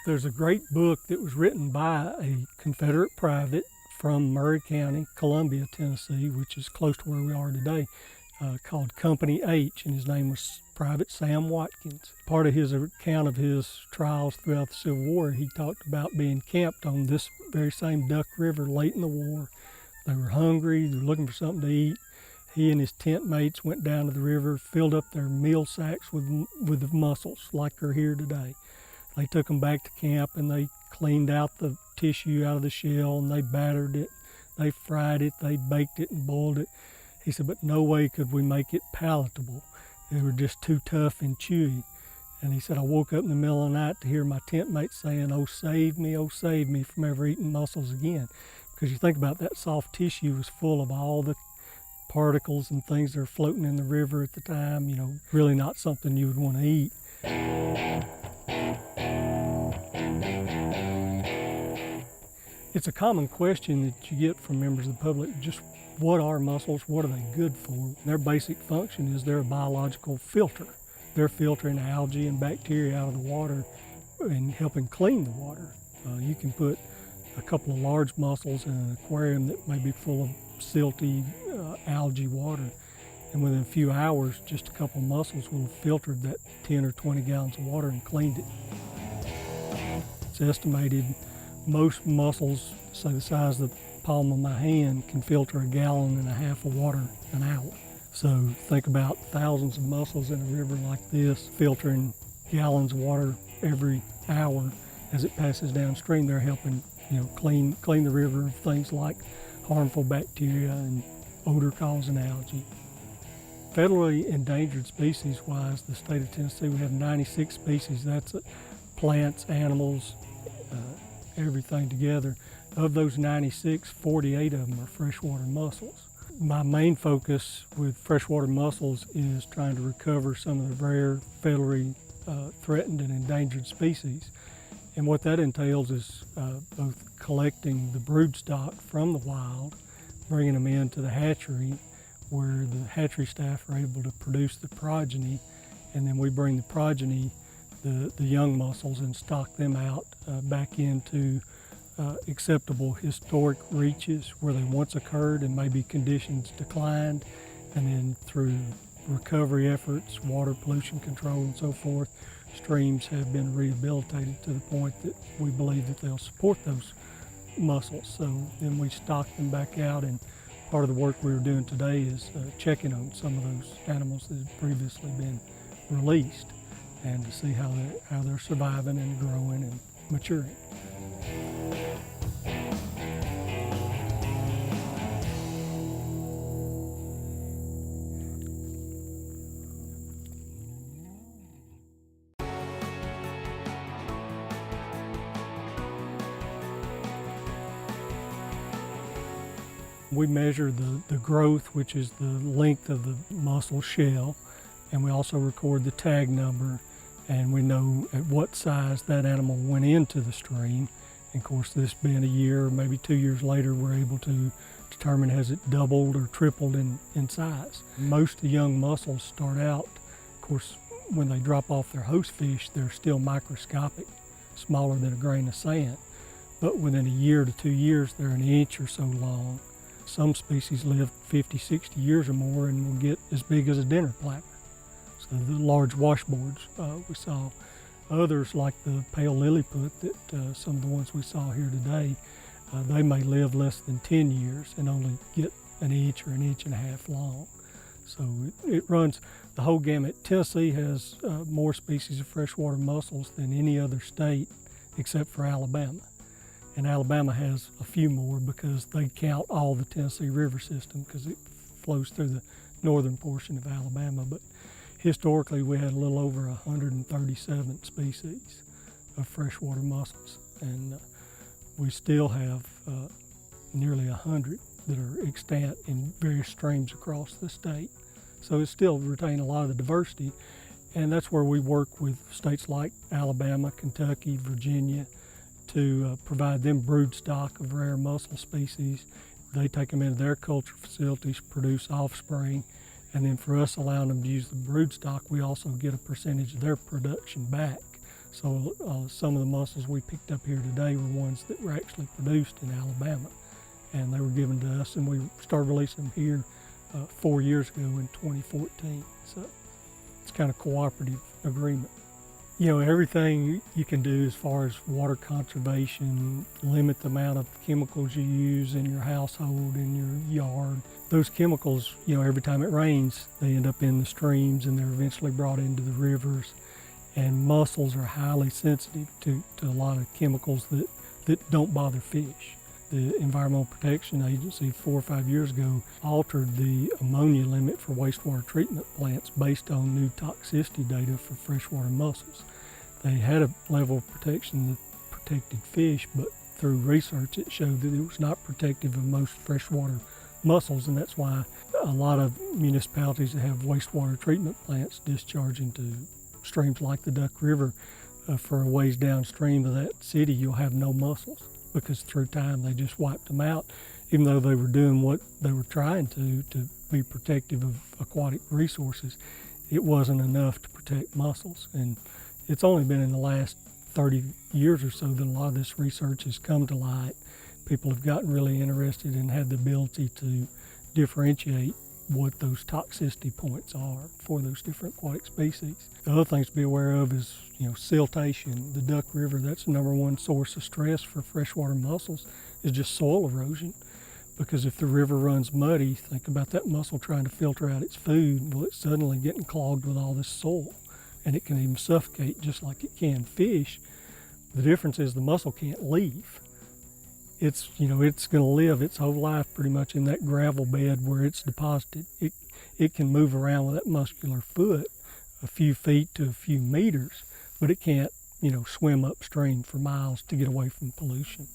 There's a great book that was written by a Confederate private from Murray County, Columbia, Tennessee, which is close to where we are today, called Company H, and his name was Private Sam Watkins. Part of his account of his trials throughout the Civil War, he talked about being camped on this very same Duck River late in the war. They were hungry, they were looking for something to eat. He and his tent mates went down to the river, filled up their meal sacks with the mussels like are here today. They took them back to camp and they cleaned out the tissue out of the shell and they battered it, they fried it, they baked it and boiled it. He said, but no way could we make it palatable. They were just too tough and chewy. And he said, I woke up in the middle of the night to hear my tent mates saying, oh save me from ever eating mussels again. Because you think about that soft tissue was full of all the particles and things that are floating in the river at the time, you know, really not something you would want to eat. It's a common question that you get from members of the public, just what are mussels, what are they good for? Their basic function is they're a biological filter. They're filtering algae and bacteria out of the water and helping clean the water. You can put a couple of large mussels in an aquarium that may be full of silty algae water, and within a few hours just a couple of mussels will have filtered that 10 or 20 gallons of water and cleaned it. It's estimated most mussels, say the size of the palm of my hand, can filter 1.5 gallons of water an hour. So think about thousands of mussels in a river like this filtering gallons of water every hour as it passes downstream. They're helping, you know, clean the river of things like harmful bacteria and odor-causing algae. Federally endangered species-wise, the state of Tennessee, we have 96 species. That's plants, animals, everything together. Of those 96, 48 of them are freshwater mussels. My main focus with freshwater mussels is trying to recover some of the rare, federally threatened and endangered species. And what that entails is both collecting the broodstock from the wild, bringing them into the hatchery, where the hatchery staff are able to produce the progeny, and then we bring the progeny, the young mussels, and stock them out back into acceptable historic reaches where they once occurred and maybe conditions declined, and then through recovery efforts, water pollution control and so forth, streams have been rehabilitated to the point that we believe that they'll support those mussels. So then we stock them back out, and part of the work we were doing today is checking on some of those animals that had previously been released and to see how they're surviving and growing and maturing. We measure the growth, which is the length of the mussel shell, and we also record the tag number, and we know at what size that animal went into the stream. And of course, this being a year, maybe 2 years later, we're able to determine has it doubled or tripled in size. Most of the young mussels start out, of course, when they drop off their host fish, they're still microscopic, smaller than a grain of sand. But within a year to 2 years, they're an inch or so long. Some species live 50, 60 years or more and will get as big as a dinner platter. So the large washboards we saw. Others, like the pale lilliput, that some of the ones we saw here today, they may live less than 10 years and only get an inch or an inch and a half long. So it runs the whole gamut. Tennessee has more species of freshwater mussels than any other state except for Alabama. And Alabama has a few more because they count all the Tennessee River system because it flows through the northern portion of Alabama. But historically, we had a little over 137 species of freshwater mussels. And we still have nearly 100 that are extant in various streams across the state. So it still retains a lot of the diversity. And that's where we work with states like Alabama, Kentucky, Virginia, to provide them brood stock of rare mussel species. They take them into their culture facilities, produce offspring, and then for us allowing them to use the brood stock, we also get a percentage of their production back. So some of the mussels we picked up here today were ones that were actually produced in Alabama, and they were given to us, and we started releasing them here 4 years ago in 2014. So it's kind of cooperative agreement. You know, everything you can do as far as water conservation, limit the amount of chemicals you use in your household, in your yard. Those chemicals, you know, every time it rains, they end up in the streams and they're eventually brought into the rivers. And mussels are highly sensitive to a lot of chemicals that don't bother fish. The Environmental Protection Agency 4 or 5 years ago altered the ammonia limit for wastewater treatment plants based on new toxicity data for freshwater mussels. They had a level of protection that protected fish, but through research it showed that it was not protective of most freshwater mussels, and that's why a lot of municipalities that have wastewater treatment plants discharge into streams like the Duck River. For a ways downstream of that city, you'll have no mussels, because through time they just wiped them out. Even though they were doing what they were trying to be protective of aquatic resources, it wasn't enough to protect mussels. And it's only been in the last 30 years or so that a lot of this research has come to light. People have gotten really interested and had the ability to differentiate what those toxicity points are for those different aquatic species. The other things to be aware of is, you know, siltation. The Duck River, that's the #1 source of stress for freshwater mussels, is just soil erosion. Because if the river runs muddy, think about that mussel trying to filter out its food. Well, it's suddenly getting clogged with all this soil, and it can even suffocate just like it can fish. The difference is the mussel can't leave. It's going to live its whole life pretty much in that gravel bed where it's deposited. It can move around with that muscular foot a few feet to a few meters, but it can't, swim upstream for miles to get away from pollution.